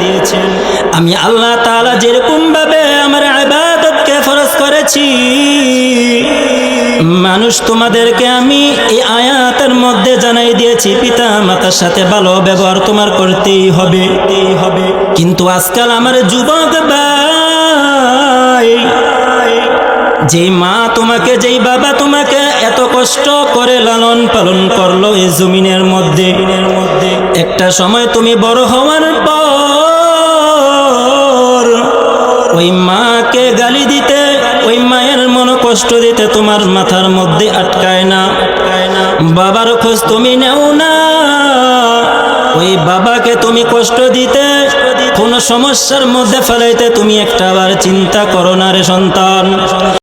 দিয়েছেন। আমি আল্লাহ তাআলা যেরকম ভাবে আমার ইবাদতকে ফরজ করেছি, মানুষ তোমাদেরকে আমি এই আয়াতের মধ্যে জানাই দিয়েছি পিতা মাতার সাথে ভালো ব্যবহার তোমার করতেই হবে। কিন্তু আজকাল আমার যুবক ভাই, যেই মা তোমাকে, যেই বাবা তোমাকে এত কষ্ট করে লালন পালন করলো এই জমিনের মধ্যে, একটা সময় তুমি বড় হওয়ার পর ওই মাকে গালি দিতে, ওই মায়ের মন কষ্ট দিতে তোমার মাথার মধ্যে আটকায় না। বাবার খোঁজ তুমি নেও না, ওই বাবাকে তুমি কষ্ট দিতে, কোন সমস্যার মধ্যে ফেলাইতে তুমি একটাবার চিন্তা করো না রে সন্তান।